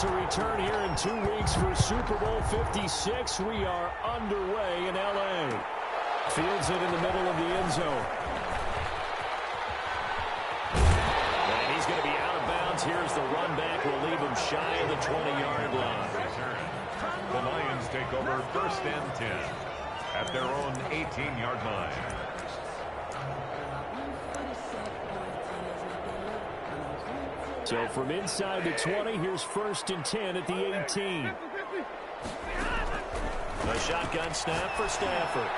to return here in 2 weeks for Super Bowl 56. We are underway in L.A. Fields it in the middle of the end zone. And he's going to be out of bounds. Here's the run back. We'll leave him shy of the 20-yard line. The Lions take over 1st and 10 at their own 18-yard line. So from inside the 20, here's 1st and 10 at the 18. A shotgun snap for Stafford.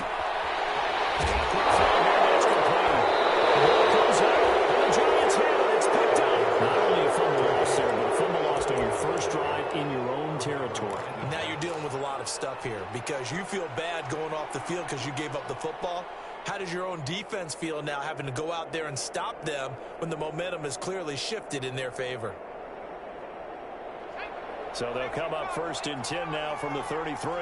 And a quick throw here, that's complete. The ball comes out, and the Giants have it. It's picked up. Not only a fumble loss there, but a fumble lost on your first drive in your own territory. Now you're dealing with a lot of stuff here because you feel bad going off the field because you gave up the football. How does your own defense feel now having to go out there and stop them when the momentum is clearly shifted in their favor? So they'll come up 1st and 10 now from the 33.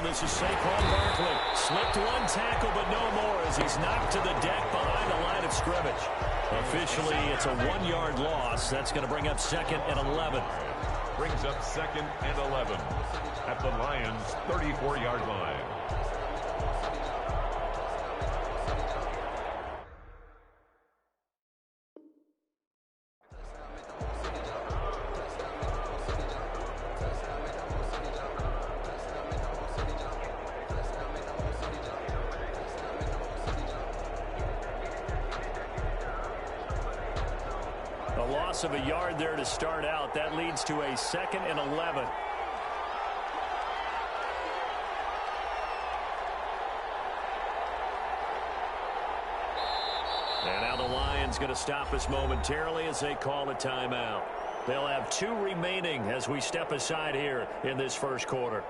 This is Saquon Barkley. Slipped one tackle, but no more as he's knocked to the deck behind the line of scrimmage. Officially, it's a 1-yard loss. That's going to bring up 2nd and 11. Brings up 2nd and 11 at the Lions' 34-yard line. Of a yard there to start out. That leads to a 2nd and 11. And now the Lions going to stop us momentarily as they call a timeout. They'll have 2 remaining as we step aside here in this first quarter.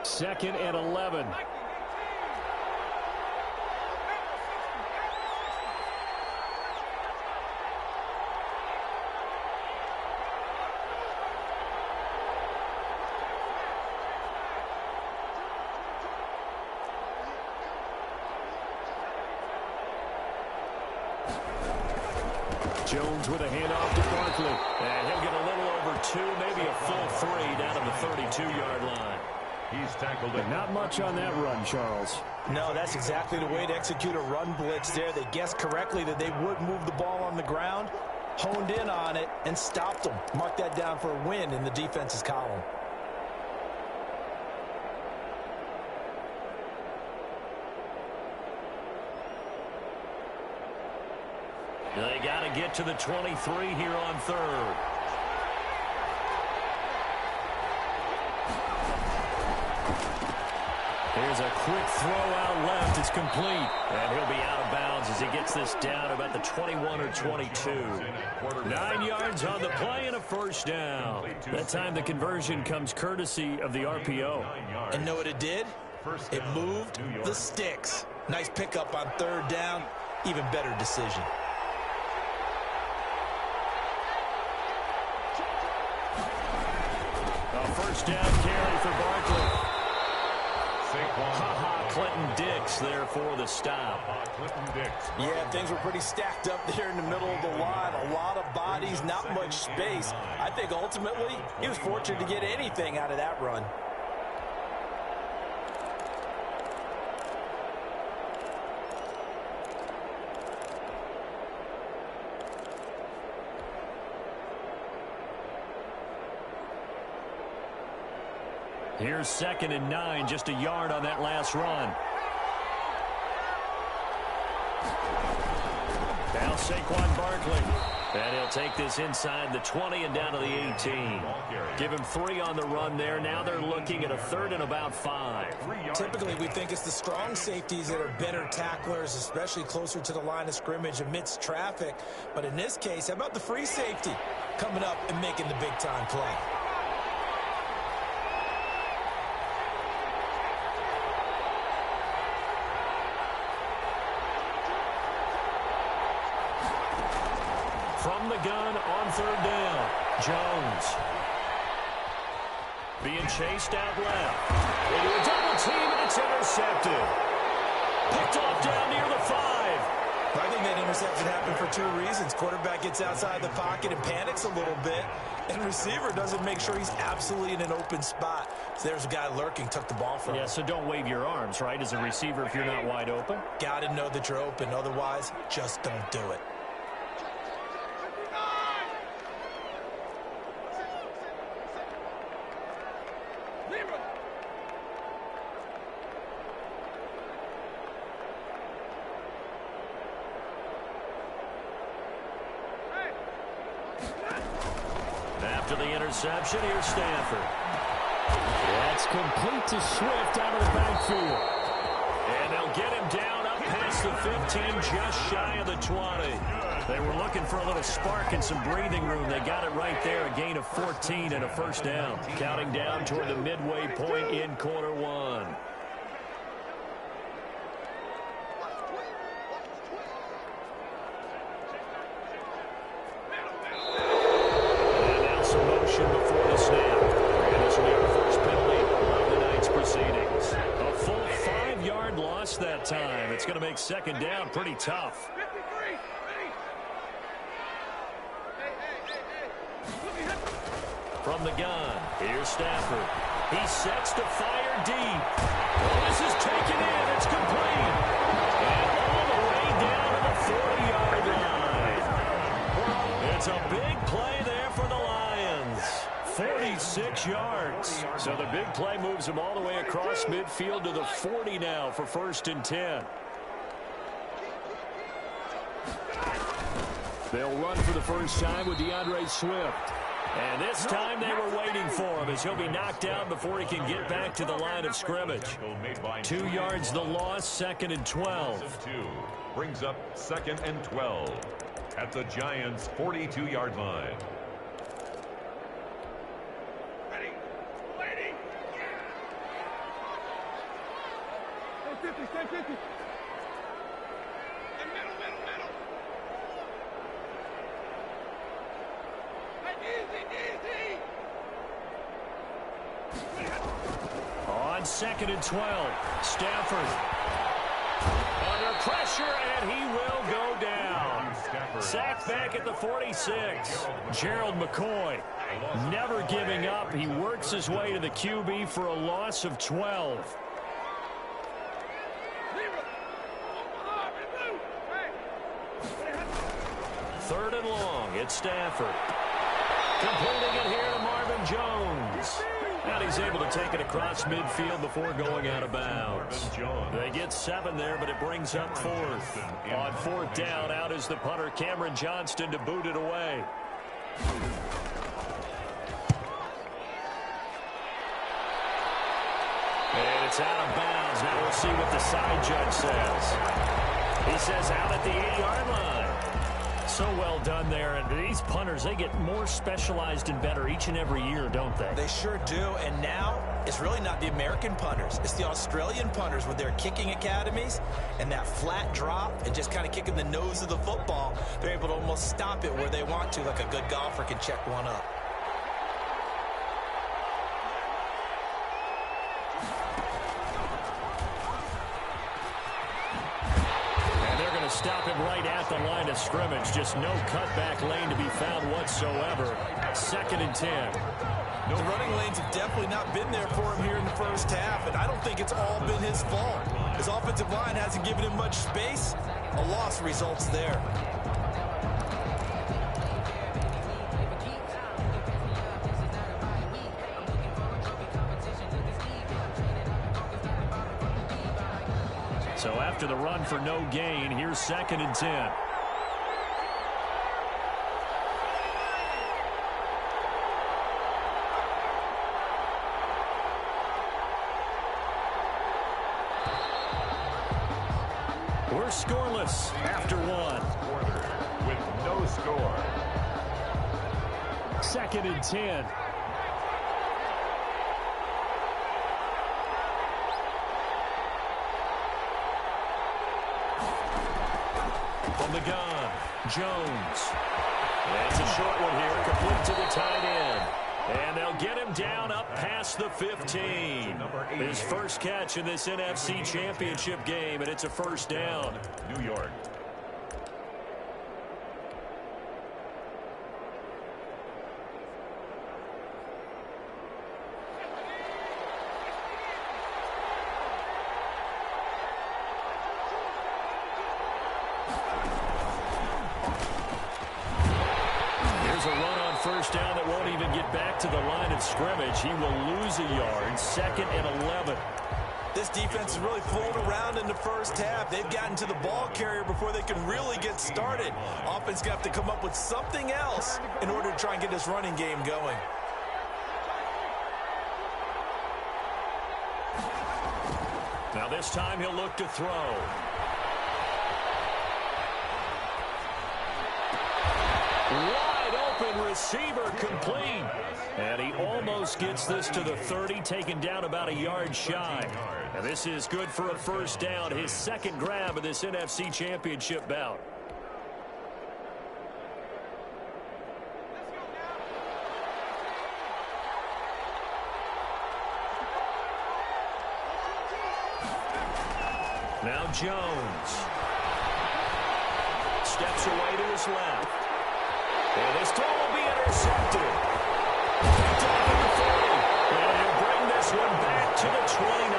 Second and 11. Jones with a handoff to Barkley. And he'll get a little over 2, maybe a full 3 down to the 32-yard line. He's tackled it. Not much on that run, Charles. No, that's exactly the way to execute a run blitz there. They guessed correctly that they would move the ball on the ground, honed in on it, and stopped them. Mark that down for a win in the defense's column. They got to get to the 23 here on 3rd. Here's a quick throw out left. It's complete. And he'll be out of bounds as he gets this down about the 21 or 22. 9 yards on the play and a 1st down. That time the conversion comes courtesy of the RPO. And know what it did? It moved the sticks. Nice pickup on 3rd down. Even better decision. A 1st down carry for Barkley. Clinton Dix there for the stop. Yeah, things were pretty stacked up there in the middle of the line. A lot of bodies, not much space. I think ultimately he was fortunate to get anything out of that run. Here's 2nd and 9, just a yard on that last run. Now Saquon Barkley. And he'll take this inside the 20 and down to the 18. Give him 3 on the run there. Now they're looking at a 3rd and about 5. Typically, we think it's the strong safeties that are better tacklers, especially closer to the line of scrimmage amidst traffic. But in this case, how about the free safety coming up and making the big-time play? From the gun on third down, Jones. Being chased out left. Into a double team, and it's intercepted. Picked off down near the 5. I think that interception happened for 2 reasons. Quarterback gets outside the pocket and panics a little bit, and receiver doesn't make sure he's absolutely in an open spot. So there's a guy lurking, took the ball from him. Yeah, so don't wave your arms, right, as a receiver if you're not wide open. Got to know that you're open. Otherwise, just don't do it. After the interception, here's Stanford. That's complete to Swift out of the backfield. And they'll get him down up past the 15, just shy of the 20. They were looking for a little spark and some breathing room. They got it right there, a gain of 14 and a first down. Counting down toward the midway point in quarter 1. Before the snap. And this will be our first penalty of the night's proceedings. A full 5-yard loss that time. It's going to make second down pretty tough. From the gun, here's Stafford. He sets to fire deep. Oh, this is taken in. It's complete. And all the way down to the 40-yard line. It's a big play there for the Lions. 46 yards. So the big play moves them all the way across midfield to the 40 now for 1st and 10. They'll run for the first time with DeAndre Swift. And this time they were waiting for him as he'll be knocked down before he can get back to the line of scrimmage. 2 yards the loss, 2nd and 12. Brings up 2nd and 12 at the Giants' 42-yard line. On 2nd and 12, Stafford under pressure, and he will go down. Sacked back at the 46. Gerald McCoy never giving up. He works his way to the QB for a loss of 12. Third and long, it's Stafford. Completing it here to Marvin Jones. And he's able to take it across midfield before going out of bounds. They get 7 there, but it brings up 4th. On 4th down, out is the punter, Cameron Johnston, to boot it away. And it's out of bounds. Now we'll see what the side judge says. He says out at the 8-yard line. So well done there, and these punters, they get more specialized and better each and every year, don't they? They sure do, and now it's really not the American punters. It's the Australian punters with their kicking academies and that flat drop and just kind of kicking the nose of the football. They're able to almost stop it where they want to, like a good golfer can check one up. Stop him right at the line of scrimmage. Just no cutback lane to be found whatsoever. 2nd and 10. The running lanes have definitely not been there for him here in the first half, and I don't think it's all been his fault. His offensive line hasn't given him much space. A loss results there. So after the run for no gain, here's 2nd and 10. We're scoreless after 1. With no score. 2nd and 10. From the gun, Jones. That's a short one here, complete to the tight end. And they'll get him down up past the 15. His first catch in this NFC Championship game, and it's a first down. New York. First down that won't even get back to the line of scrimmage. He will lose a yard. 2nd and 11. This defense is really fooling around in the first half. They've gotten to the ball carrier before they can really get started. Offense going to have to come up with something else in order to try and get this running game going. Now this time he'll look to throw. Receiver complete. And he almost gets this to the 30, taken down about a yard shy. And this is good for a first down, his second grab of this NFC Championship bout. Now Jones. Steps away to his left. And this throw will be intercepted. Picked off at the 40. And he'll bring this one back to the 29.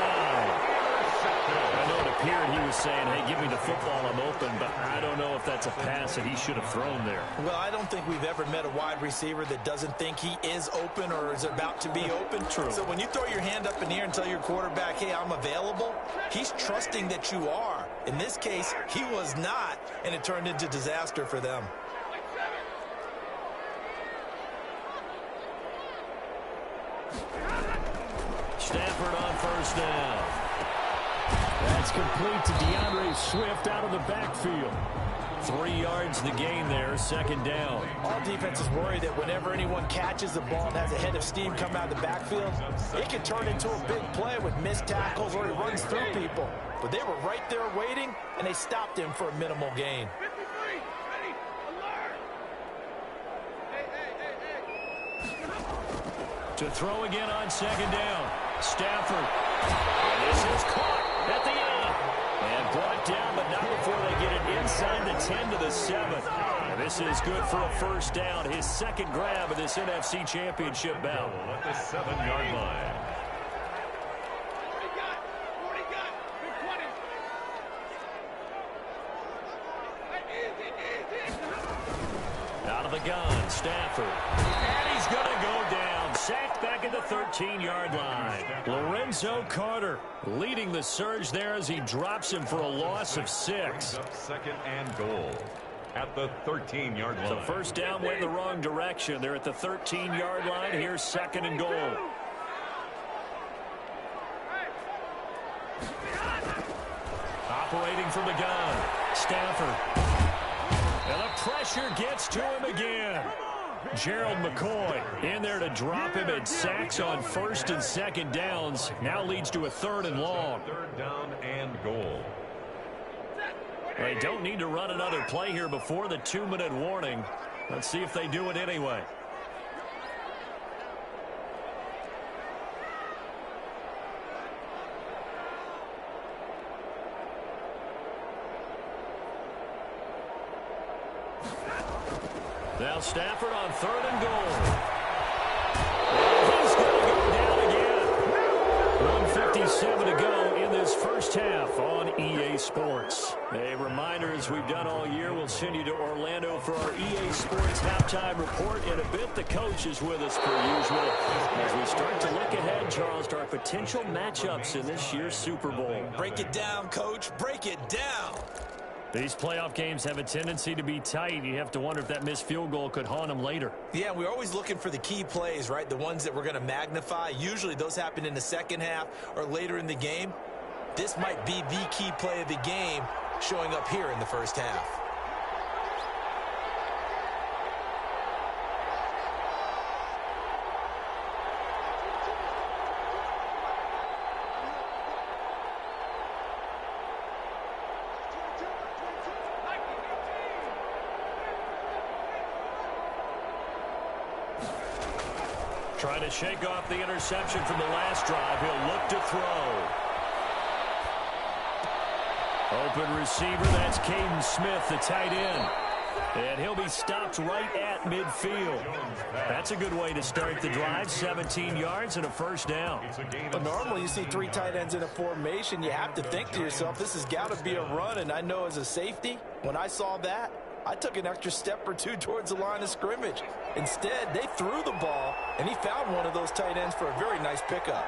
I know it appeared he was saying, hey, give me the football, I'm open, but I don't know if that's a pass that he should have thrown there. Well, I don't think we've ever met a wide receiver that doesn't think he is open or is about to be open. True. So when you throw your hand up in the air and tell your quarterback, hey, I'm available, he's trusting that you are. In this case, he was not, and it turned into disaster for them. Stafford on first down. That's complete to DeAndre Swift out of the backfield. 3 yards the gain there, 2nd down. All defenses worry that whenever anyone catches the ball and has a head of steam come out of the backfield, it can turn into a big play with missed tackles or he runs through people. But they were right there waiting, and they stopped him for a minimal gain. To throw again on 2nd down. Stafford. And this is caught at the end. And brought down, but not before they get it inside the 10 to the 7. And this is good for a first down. His second grab of this NFC Championship bout. At the 7-yard line. Out of the gun, Stafford. And he's going to go down. Sacked back at the 13-yard line. Lorenzo Carter leading the surge there as he drops him for a loss of 6. 2nd and goal at the 13-yard line. So first down went the wrong direction. They're at the 13-yard line. Here's 2nd and goal. Operating from the gun. Stafford. And the pressure gets to him again. Gerald McCoy in there to drop him, and sacks on 1st and 2nd downs. Now leads to a 3rd and long. 3rd down and goal. They don't need to run another play here before the 2-minute warning. Let's see if they do it anyway. Now Stafford on 3rd and goal. And he's going to go down again. 1:57 to go in this first half on EA Sports. A reminder, as we've done all year, we'll send you to Orlando for our EA Sports halftime report in a bit. The coach is with us per usual as we start to look ahead, Charles, to our potential matchups in this year's Super Bowl. Break it down, Coach. Break it down. These playoff games have a tendency to be tight. You have to wonder if that missed field goal could haunt them later. Yeah, we're always looking for the key plays, right? The ones that we're going to magnify. Usually those happen in the second half or later in the game. This might be the key play of the game showing up here in the first half. Trying to shake off the interception from the last drive. He'll look to throw. Open receiver, that's Caden Smith, the tight end. And he'll be stopped right at midfield. That's a good way to start the drive. 17 yards and a first down. But normally you see 3 tight ends in a formation. You have to think to yourself, this has got to be a run. And I know as a safety, when I saw that, I took an extra step or 2 towards the line of scrimmage. Instead, they threw the ball, and he found one of those tight ends for a very nice pickup.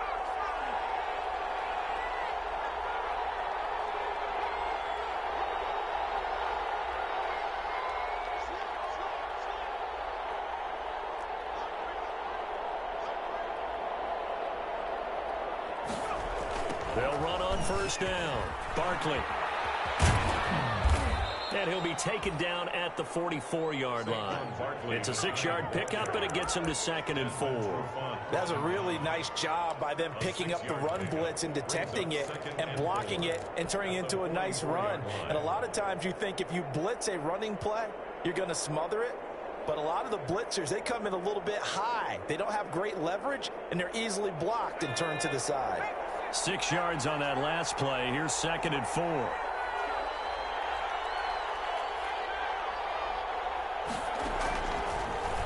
They'll run on first down. Barkley. And he'll be taken down at the 44-yard line. It's a 6-yard pickup, and it gets him to 2nd and 4. That's a really nice job by them picking up the run blitz and detecting it and blocking it and turning it into a nice run. And a lot of times you think if you blitz a running play, you're going to smother it. But a lot of the blitzers, they come in a little bit high. They don't have great leverage, and they're easily blocked and turned to the side. 6 yards on that last play. Here's 2nd and 4.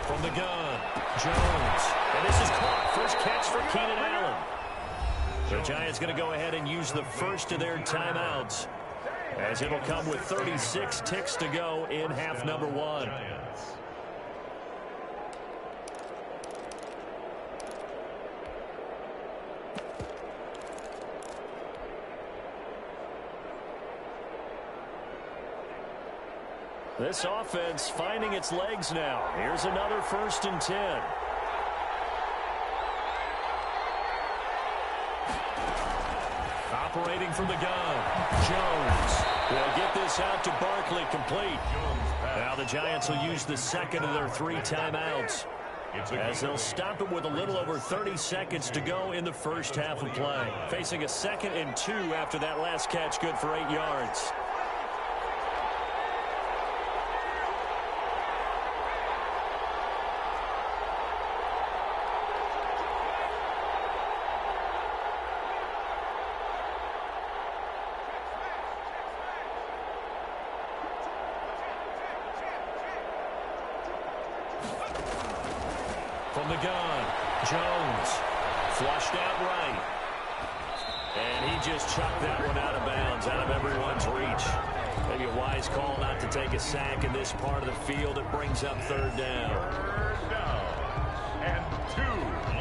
From the gun, Jones. And this is caught. First catch for Keenan Allen. The Giants going to go ahead and use the first of their timeouts, as it'll come with 36 ticks to go in half number 1. This offense finding its legs now. Here's another 1st and 10. Operating from the gun, Jones will get this out to Barkley, complete. Now the Giants will use the 2nd of their 3 timeouts, as they'll stop it with a little over 30 seconds to go in the first half of play. Facing a 2nd and 2 after that last catch, good for 8 yards. From the gun, Jones flushed out right. And he just chucked that one out of bounds, out of everyone's reach. Maybe a wise call not to take a sack in this part of the field. It brings up 3rd down. 3rd down and 2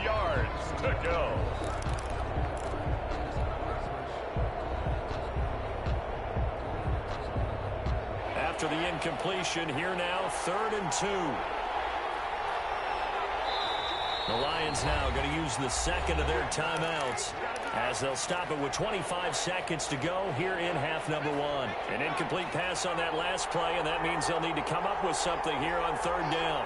yards to go. After the incompletion, here now, 3rd and 2. The Lions now going to use the 2nd of their timeouts, as they'll stop it with 25 seconds to go here in half number 1. An incomplete pass on that last play, and that means they'll need to come up with something here on 3rd down.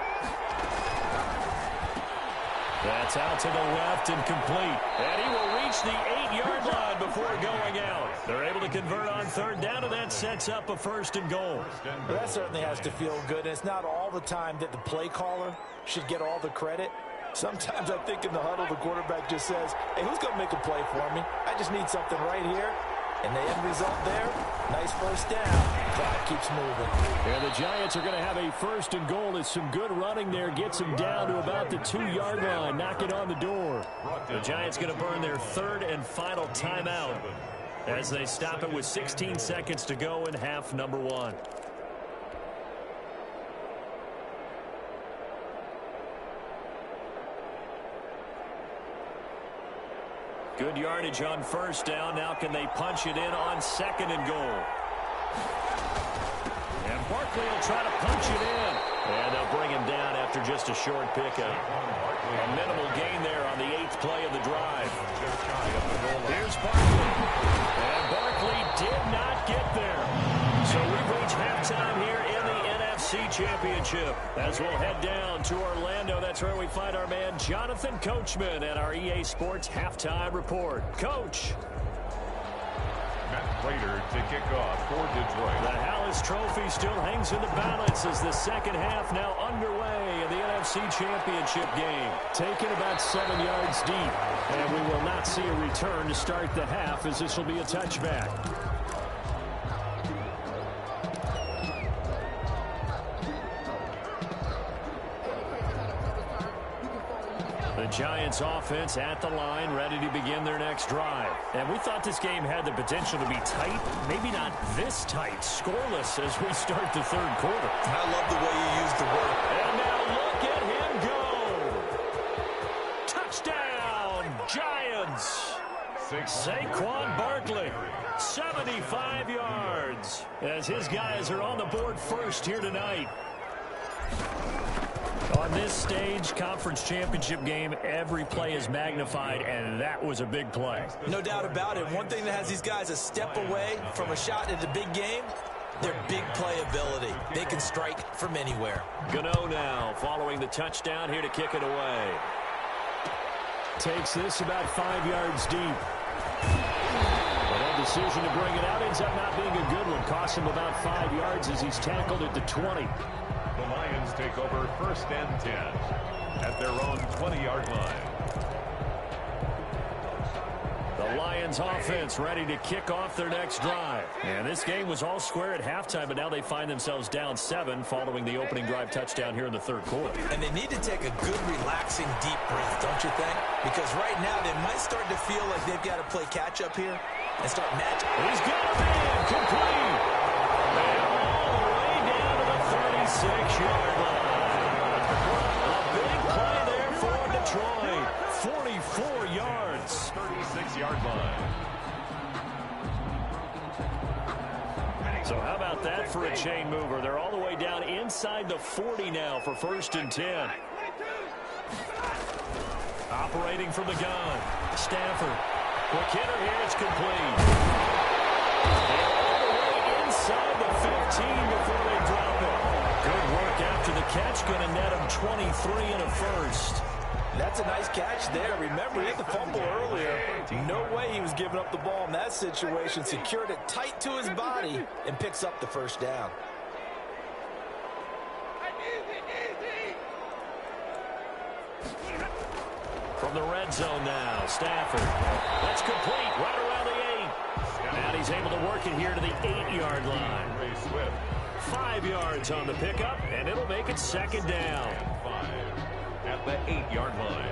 That's out to the left and complete. And he will reach the 8-yard line before going out. They're able to convert on 3rd down, and that sets up a 1st and goal. Well, that certainly has to feel good. And it's not all the time that the play caller should get all the credit. Sometimes I think in the huddle, the quarterback just says, hey, who's going to make a play for me? I just need something right here. And the end result there, nice 1st down. Clock keeps moving. And the Giants are going to have a 1st and goal. It's some good running there. Gets them down to about the 2-yard line. Knock it on the door. The Giants going to burn their 3rd and final timeout, as they stop it with 16 seconds to go in half number 1. Good yardage on 1st down. Now can they punch it in on 2nd and goal? And Barkley will try to punch it in. And they'll bring him down after just a short pickup. A minimal gain there on the 8th play of the drive. Here's Barkley. And Barkley did not get there. So we've reached halftime here in the NFC Championship, as we'll head down to Orlando. That's where we find our man Jonathan Coachman at our EA Sports Halftime Report. Coach. Matt Prater to kick off for Detroit. The Hallis Trophy still hangs in the balance as the second half now underway in the NFC AFC Championship game. Taken about 7 yards deep. And we will not see a return to start the half, as this will be a touchback. The Giants offense at the line, ready to begin their next drive. And we thought this game had the potential to be tight, maybe not this tight, scoreless as we start the third quarter. I love the way you use the word. And now look at him go. Touchdown, Giants. Saquon Barkley, 75 yards, as his guys are on the board first here tonight. On this stage, conference championship game, every play is magnified, and that was a big play. No doubt about it. One thing that has these guys a step away from a shot at the big game, their big play ability. They can strike from anywhere. Gano now following the touchdown here to kick it away. Takes this about 5 yards deep. But that decision to bring it out ends up not being a good one. Costs him about 5 yards as he's tackled at the 20. The Lions take over 1st and 10 at their own 20-yard line. The Lions offense ready to kick off their next drive. And this game was all square at halftime, but now they find themselves down 7 following the opening drive touchdown here in the third quarter. And they need to take a good, relaxing, deep breath, don't you think? Because right now they might start to feel like they've got to play catch-up here and start matching. He's got a man complete. And all the way down to the 36-yard line. A big play there for Detroit. 44 yards. 36-yard line. So how about that for a chain mover? They're all the way down inside the 40 now for 1st and 10. Operating from the gun. Stafford. Quick hitter here. It's complete. And all the way inside the 15 before they drop it. Good work after the catch. Going to net him 23 and a first. That's a nice catch there. Remember, he had the fumble earlier. No way he was giving up the ball in that situation. Secured it tight to his body and picks up the first down. From the red zone now, Stafford. That's complete right around the 8. And he's able to work it here to the 8-yard line. 5 yards on the pickup, and it'll make it 2nd down. 5 at the 8-yard line.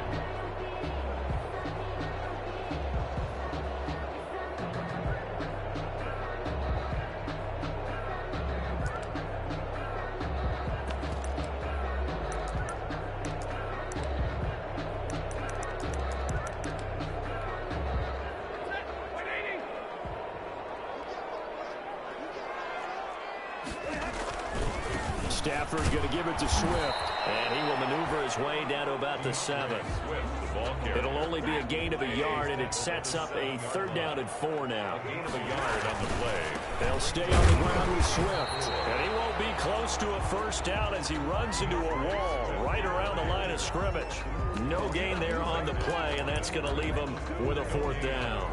Stafford going to give it to Swift. And he will maneuver his way down to about the 7. It'll only be a gain of a yard, and it sets up a 3rd down and 4 now. A gain of a yard on the play. They'll stay on the ground with Swift. And he won't be close to a 1st down as he runs into a wall right around the line of scrimmage. No gain there on the play, and that's going to leave him with a 4th down.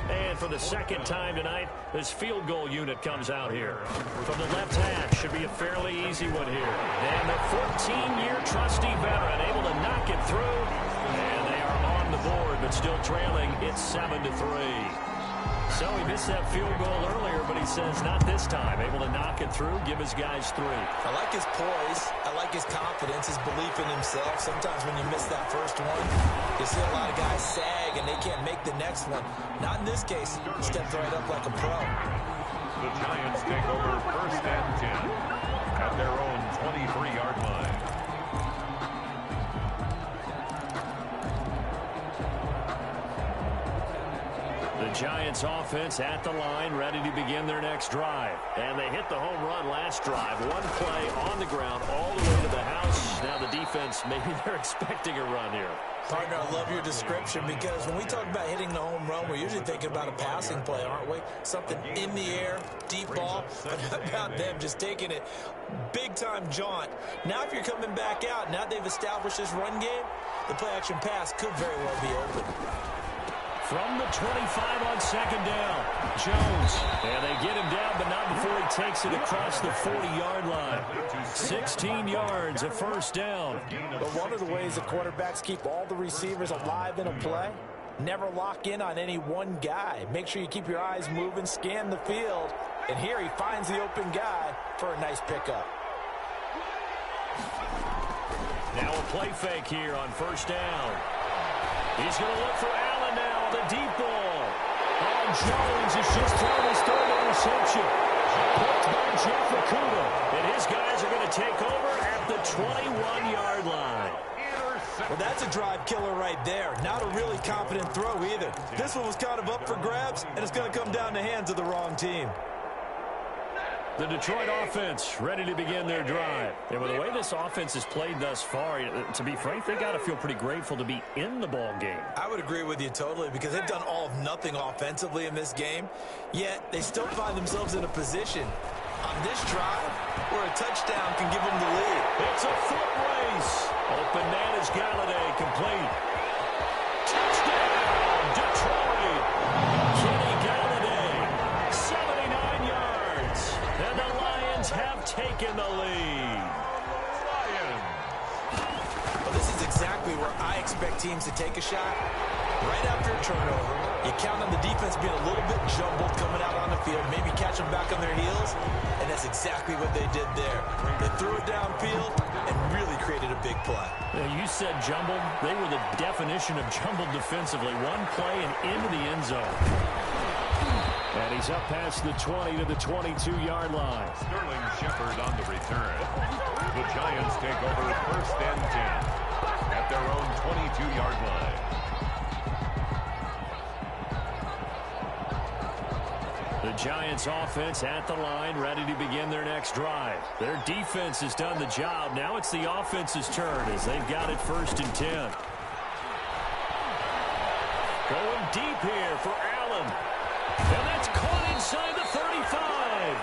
And for the 2nd time tonight, this field goal unit comes out here. From the left hash, should be a fairly easy one here. And the 14-year trusty veteran able to knock it through. And they are on the board, but still trailing. It's 7-3. So he missed that field goal earlier, but he says not this time. Able to knock it through, give his guys 3. I like his poise. I like his confidence, his belief in himself. Sometimes when you miss that first one, you see a lot of guys sag and they can't make the next one. Not in this case. He stepped right up like a pro. The Giants take over 1st and 10 at their own 23-yard line. The Giants offense at the line, ready to begin their next drive. And they hit the home run last drive. One play on the ground all the way to the house. Now the defense, maybe they're expecting a run here. Partner, I love your description because when we talk about hitting the home run, we're usually thinking about a passing play, aren't we? Something in the air, deep ball. But how about them just taking it big-time jaunt? Now if you're coming back out, now they've established this run game, the play-action pass could very well be open. from the 25 on second down. Jones, and they get him down, but not before he takes it across the 40-yard line. 16 yards, a first down. But one of the ways the quarterbacks keep all the receivers alive in a play, never lock in on any one guy. Make sure you keep your eyes moving, scan the field, and here he finds the open guy for a nice pickup. Now a play fake here on first down. He's going to look for Allen now, the deep ball. And Jones has just thrown his third interception. Picked by Jeff Okuda. And his guys are going to take over at the 21-yard line. Well, that's a drive killer right there. Not a really confident throw either. This one was kind of up for grabs, and it's going to come down the hands of the wrong team. The Detroit offense ready to begin their drive. And with the way this offense has played thus far, to be frank, they got to feel pretty grateful to be in the ball game. I would agree with you totally because they've done all of nothing offensively in this game, yet they still find themselves in a position on this drive where a touchdown can give them the lead. It's a foot race. Open man is Galladay, complete. Touchdown, Detroit. Kenny Galladay, 79 yards. And the Lions have taken the lead. Well, this is exactly where I expect teams to take a shot. Right after a turnover, you count on the defense being a little bit jumbled coming out on the field, maybe catch them back on their heels, and that's exactly what they did there. They threw it downfield and really created a big play. You said jumbled. They were the definition of jumbled defensively. One play and into the end zone. And he's up past the 20 to the 22-yard line. Sterling Shepard on the return. The Giants take over first and 10 at their own 22-yard line. The Giants offense at the line, ready to begin their next drive. Their defense has done the job. Now it's the offense's turn as they've got it first and 10. Going deep here for Allen. And that's caught inside the 35.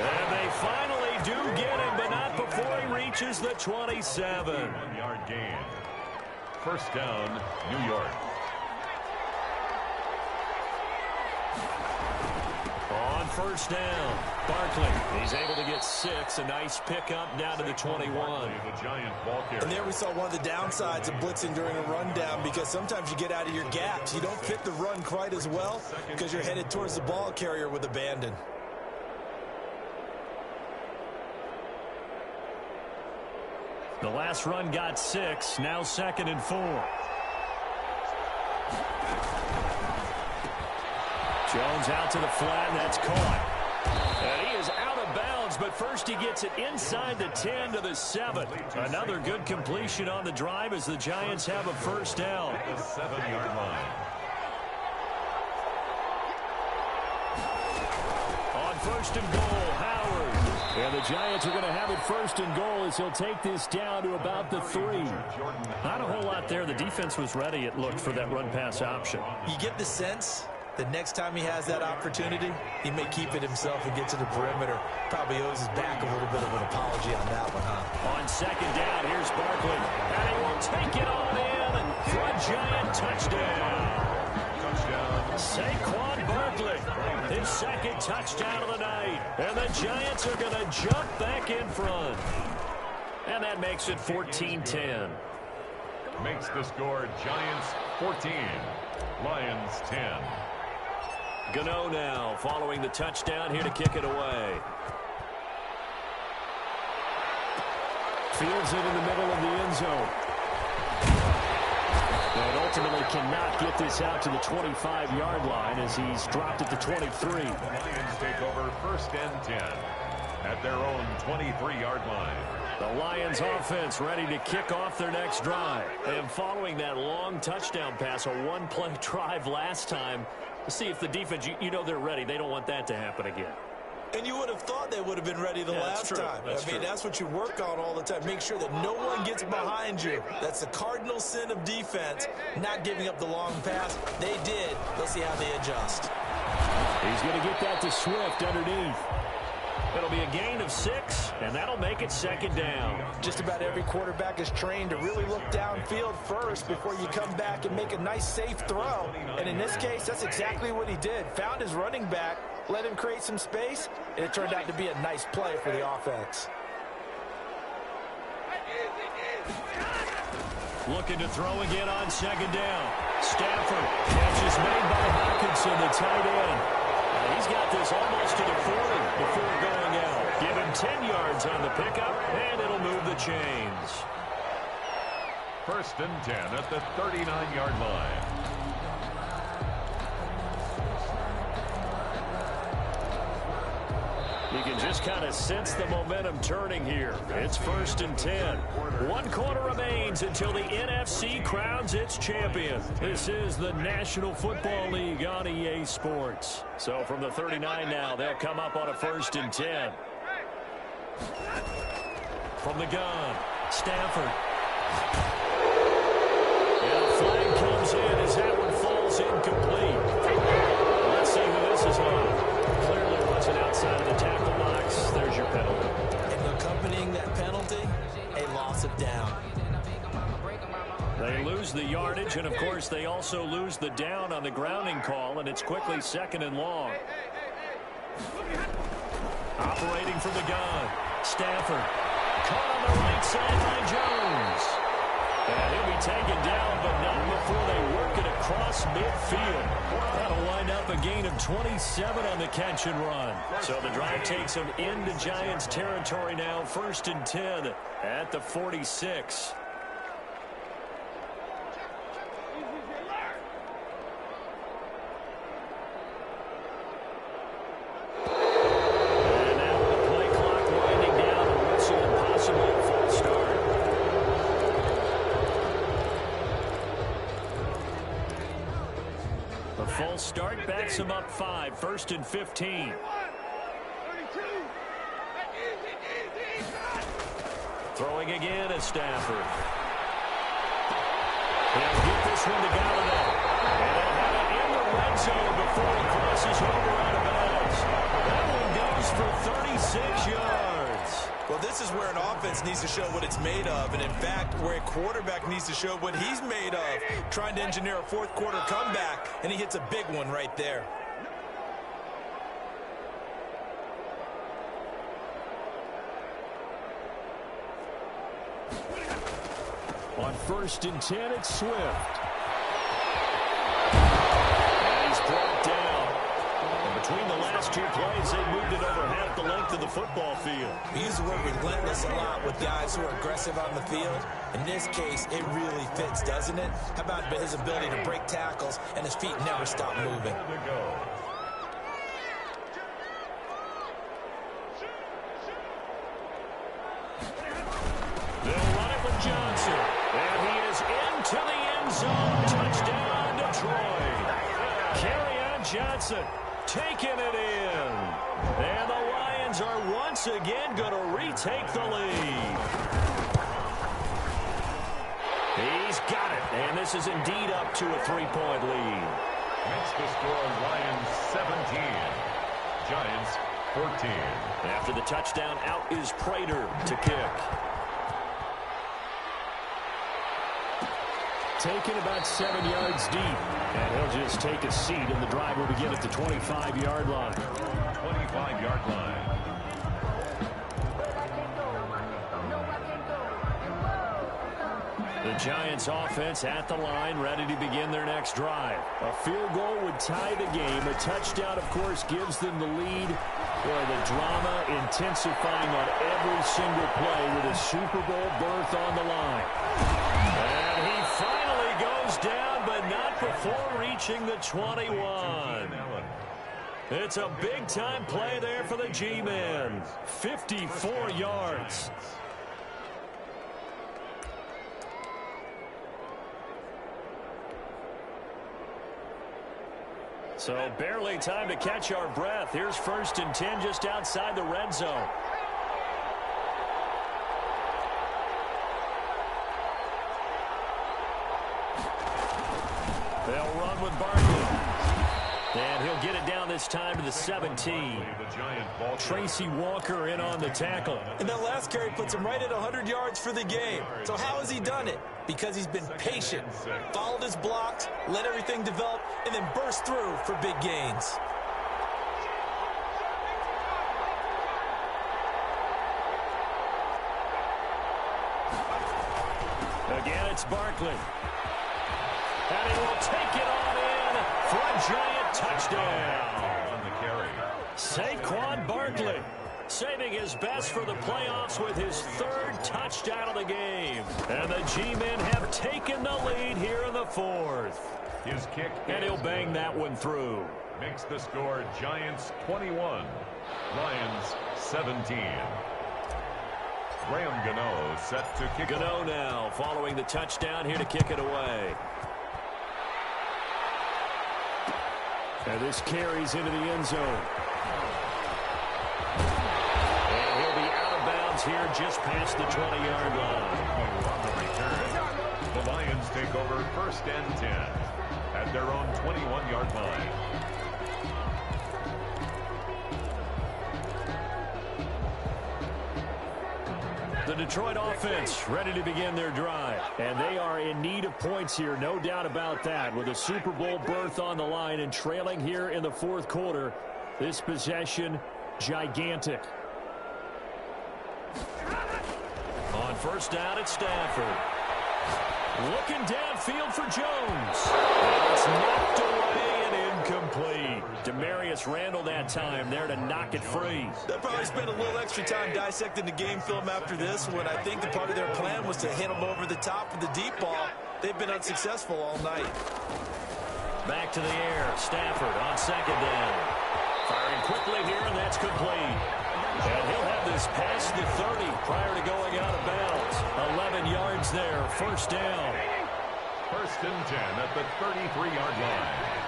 And they finally do get him, but not before he reaches the 27. 1-yard gain. First down, New York. On first down, Barkley. He's able to get 6. A nice pickup down to the 21. The Giant ball carrier. And there we saw one of the downsides of blitzing during a rundown because sometimes you get out of your gaps. You don't fit the run quite as well because you're headed towards the ball carrier with abandon. The last run got 6. Now second and 4. Jones out to the flat, and that's caught. And he is out of bounds, but first he gets it inside the 10 to the 7. Another good completion on the drive as the Giants have a first down. The 7-yard line. On first and goal, Howard. And the Giants are going to have it first and goal as he'll take this down to about the 3. Not a whole lot there. The defense was ready, it looked, for that run-pass option. You get the sense the next time he has that opportunity, he may keep it himself and get to the perimeter. Probably owes his back a little bit of an apology on that one, huh? On second down, here's Barkley. And he will take it on in for a Giant touchdown. Saquon Barkley, his second touchdown of the night. And the Giants are going to jump back in front. And that makes it 14-10. Makes the score Giants 14, Lions 10. Gano now following the touchdown here to kick it away. Fields it in the middle of the end zone. And ultimately cannot get this out to the 25-yard line as he's dropped at the 23. The Lions take over first and 10 at their own 23-yard line. The Lions offense ready to kick off their next drive. And following that long touchdown pass, a one-play drive last time, to see if the defense, you know they're ready. They don't want that to happen again. And you would have thought they would have been ready the last time. That's what you work on all the time. Make sure that no one gets behind you. That's the cardinal sin of defense, not giving up the long pass. They did. Let's see how they adjust. He's going to get that to Swift underneath. It'll be a gain of 6, and that'll make it 2nd down. Just about every quarterback is trained to really look downfield first before you come back and make a nice, safe throw. And in this case, that's exactly what he did. Found his running back, let him create some space, and it turned out to be a nice play for the offense. Looking to throw again on 2nd down. Stafford, catch is made by Hawkinson, the tight end. And he's got this almost to the 40 before going out. Give him 10 yards on the pickup, and it'll move the chains. 1st and 10 at the 39-yard line. You can just kind of sense the momentum turning here. It's 1st and 10. 1 quarter remains until the NFC crowns its champion. This is the National Football League on EA Sports. So from the 39 now, they'll come up on a 1st and 10. From the gun, Stafford. And a flag comes in as that one falls incomplete. Let's see who this is on. Clearly wasn't outside of the tackle box. There's your penalty. And accompanying that penalty, a loss of down. They lose the yardage, and of course they also lose the down on the grounding call, and it's quickly 2nd and long. Operating from the gun, Stafford. Caught on the right side by Jones. And he'll be taken down, but not before they work it across midfield. That'll wind up a gain of 27 on the catch and run. So the drive takes them into Giants territory now. 1st and 10 at the 46. And now with the play clock winding down, a whistle and possibly a false start. A false start backs him up 5. 1st and 15. Throwing again at Stafford. He'll get this one to Galladay. And he'll have it in the red zone before he crosses over out of bounds. That one goes for 36 yards. Well, this is where an offense needs to show what it's made of, and in fact, where a quarterback needs to show what he's made of, trying to engineer a 4th quarter comeback, and he hits a big one right there. On 1st and 10, it's Swift. And he's brought down. And between the last 2 plays, they moved it over half the length of the football field. We use the word relentless a lot with guys who are aggressive on the field. In this case, it really fits, doesn't it? How about his ability to break tackles and his feet never stop moving? They'll run it with Johnson. And he is into the end zone. Touchdown, Detroit. Kerryon Johnson taking it in. And the Lions are once again going to retake the lead. He's got it. And this is indeed up to a 3-point lead. Makes the score Lions 17. Giants 14. After the touchdown, out is Prater to kick. Taken about 7 yards deep. And he'll just take a seat, and the drive will begin at the 25-yard line. 25-yard line. The Giants offense at the line, ready to begin their next drive. A field goal would tie the game. A touchdown, of course, gives them the lead. Boy, the drama intensifying on every single play with a Super Bowl berth on the line. And he finally goes down, but not before reaching the 21. It's a big-time play there for the G-Men. 54 yards. So barely time to catch our breath. Here's 1st and 10 just outside the red zone. They'll run with Barkley. And he'll get it down this time to the 17. Tracy Walker in on the tackle. And that last carry puts him right at 100 yards for the game. So how has he done it? Because he's been patient, followed his blocks, let everything develop, and then burst through for big gains. Again, it's Barkley. And he will take it on in for a giant touchdown. On the carry. Saquon Barkley saving his best for the playoffs with his third touchdown of the game. And the G-men have taken the lead here in the fourth. His kick. And he'll bang that one through. Makes the score Giants 21, Lions 17. Graham Gano set to kick. Gano now following the touchdown here to kick it away. And this carries into the end zone. And he'll be out of bounds here just past the 20-yard line. On the return, the Lions take over 1st and 10 at their own 21-yard line. The Detroit offense ready to begin their drive. And they are in need of points here, no doubt about that. With a Super Bowl berth on the line and trailing here in the fourth quarter, this possession, gigantic. On first down, it's Stafford. Looking downfield for Jones. And it's knocked away and incomplete. Demarius Randall that time there to knock it free. They'll probably spend a little extra time dissecting the game film after this when I think the part of their plan was to hit them over the top with the deep ball. They've been unsuccessful all night. Back to the air. Stafford on second down. Firing quickly here, and that's complete. And he'll have this past the 30 prior to going out of bounds. 11 yards there, first down. 1st and 10 at the 33-yard line.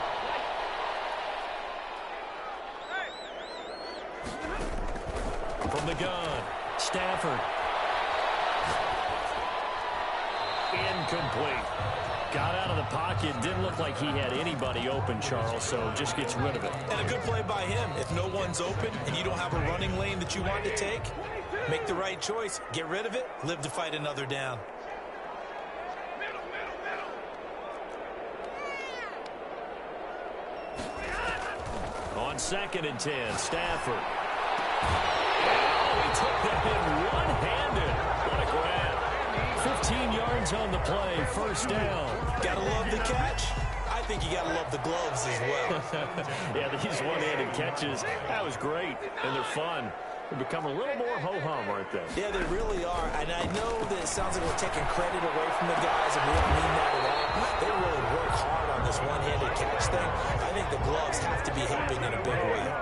From the gun, Stafford. Incomplete. Got out of the pocket. Didn't look like he had anybody open, Charles, so just gets rid of it. And a good play by him. If no one's open and you don't have a running lane that you want to take, make the right choice. Get rid of it. Live to fight another down. On 2nd and 10, Stafford. He took that in one-handed. What a grab. 15 yards on the play, first down. Gotta love the catch. I think you gotta love the gloves as well. Yeah, these one-handed catches, that was great, and they're fun. They become a little more ho-hum, aren't they? Yeah, they really are. And I know that it sounds like we're taking credit away from the guys, and we don't mean that at all. They really work hard on this one-handed catch thing. I think the gloves have to be helping in a big way.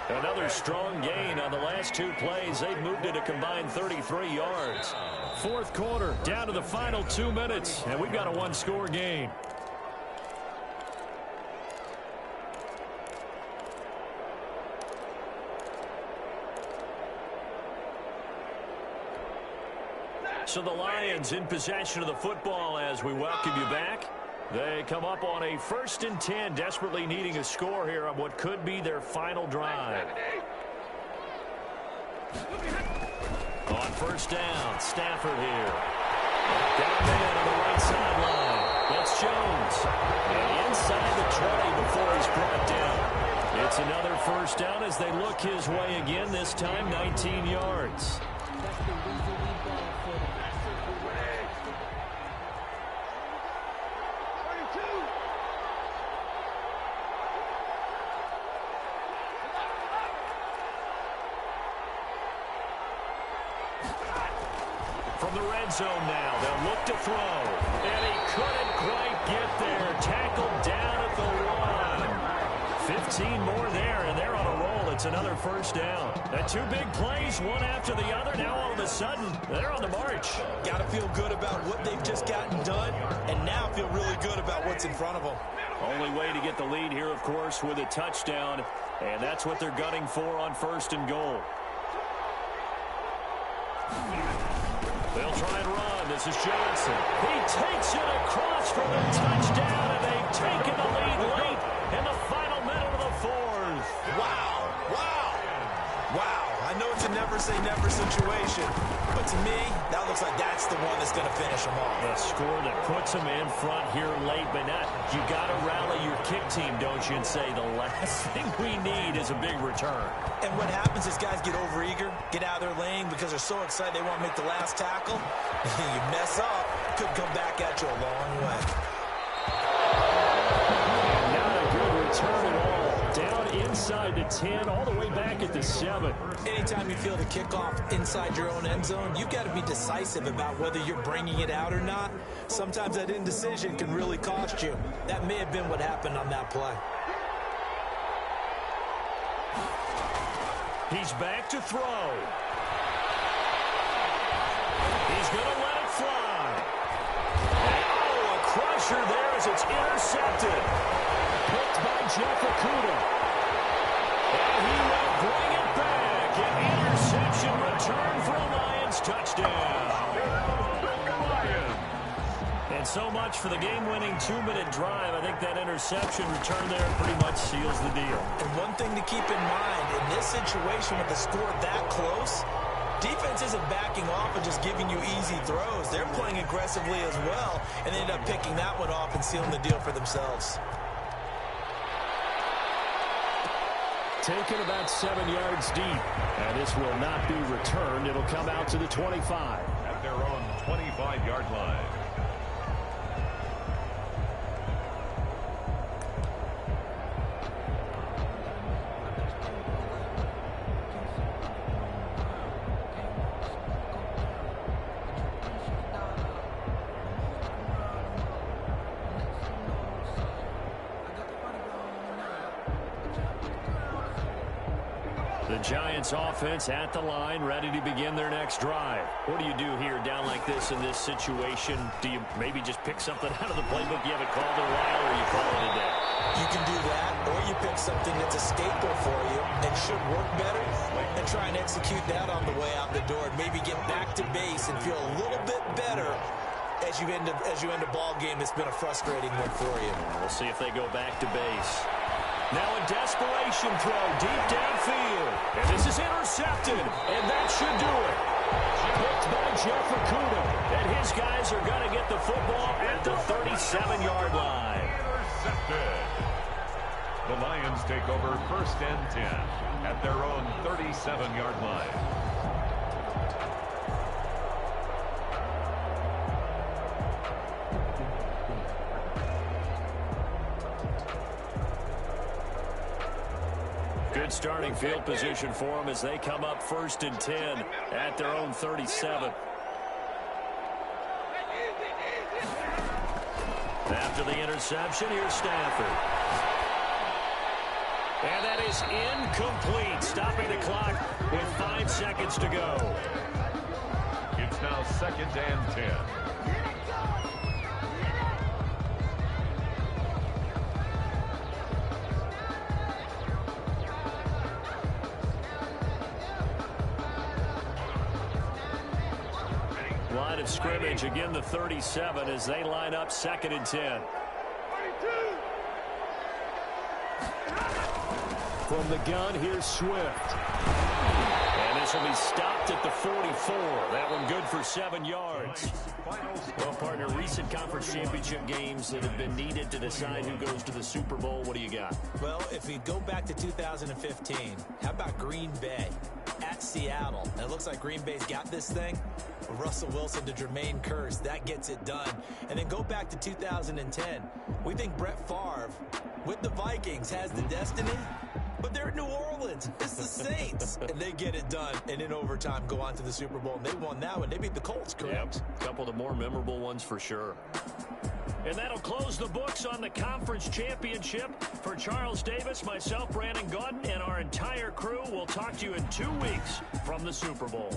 Another strong gain on the last two plays. They've moved it a combined 33 yards. Fourth quarter, down to the final 2 minutes, and we've got a one-score game. So the Lions in possession of the football as we welcome you back. They come up on a 1st and 10, desperately needing a score here on what could be their final drive. On first down, Stafford here. Got a man on the right sideline. That's Jones. And inside the 20 before he's brought down. It's another first down as they look his way again, this time 19 yards. From the red zone now, they'll look to throw. And he couldn't quite get there. Tackled down at the 1. 15 more there, and they're on a roll. It's another first down. And two big plays, one after the other. Now all of a sudden, they're on the march. Got to feel good about what they've just gotten done, and now feel really good about what's in front of them. Only way to get the lead here, of course, with a touchdown. And that's what they're gunning for on 1st and goal. They'll try and run. This is Johnson. He takes it across for the touchdown, and they've taken the lead late in the final minute Wow, I know it's a never-say-never situation, but to me, that looks like that's the one that's going to finish them off. A score that puts them in front here late, but not, you got to rally your kick team, don't you, and say the last thing we need is a big return. And what happens is guys get overeager, get out of their lane because they're so excited they want to make the last tackle. You mess up, could come back at you a long way. Not a good return at all. Down inside the 10, all the way back at the 7. Anytime you feel the kickoff inside your own end zone, you've got to be decisive about whether you're bringing it out or not. Sometimes that indecision can really cost you. That may have been what happened on that play. He's back to throw. He's going to let it fly. Oh, a crusher there as it's intercepted. Picked by Jeff Okudah. And he will bring it back. An interception return for a Lions touchdown. And so much for the game-winning 2-minute drive. I think that interception return there pretty much seals the deal. And one thing to keep in mind, in this situation with the score that close, defense isn't backing off and just giving you easy throws. They're playing aggressively as well, and they end up picking that one off and sealing the deal for themselves. Taken about 7 yards deep, and this will not be returned. It'll come out to the 25. At their own 25-yard line. The Giants offense at the line, ready to begin their next drive. What do you do here down like this in this situation? Do you maybe just pick something out of the playbook you haven't called in a while, or you call it a day? You can do that, or you pick something that's a staple for you and should work better and try and execute that on the way out the door and maybe get back to base and feel a little bit better as you end a ball game that's been a frustrating one for you. We'll see if they go back to base. Now a desperation throw deep downfield. And this is intercepted. And that should do it. Picked by Jeff Okudah. And his guys are going to get the football at the 37-yard line. Intercepted. The Lions take over 1st and 10 at their own 37-yard line. Good starting field position for them as they come up 1st and 10 at their own 37. After the interception, here's Stafford. And that is incomplete, stopping the clock with 5 seconds to go. It's now 2nd and 10. Line of scrimmage, again the 37 as they line up 2nd and 10. From the gun, here's Swift. And this will be stopped at the 44. That one good for 7 yards. Well, partner, recent conference championship games that have been needed to decide who goes to the Super Bowl. What do you got? Well, if we go back to 2015, how about Green Bay at Seattle? And it looks like Green Bay's got this thing. Russell Wilson to Jermaine Kearse, that gets it done. And then go back to 2010. We think Brett Favre with the Vikings has the destiny, but they're in New Orleans. It's the Saints. And they get it done. And in overtime, go on to the Super Bowl. And they won that one. They beat the Colts, correct? Yep. A couple of the more memorable ones for sure. And that'll close the books on the conference championship. For Charles Davis, myself, Brandon Gaudin, and our entire crew, we'll talk to you in 2 weeks from the Super Bowl.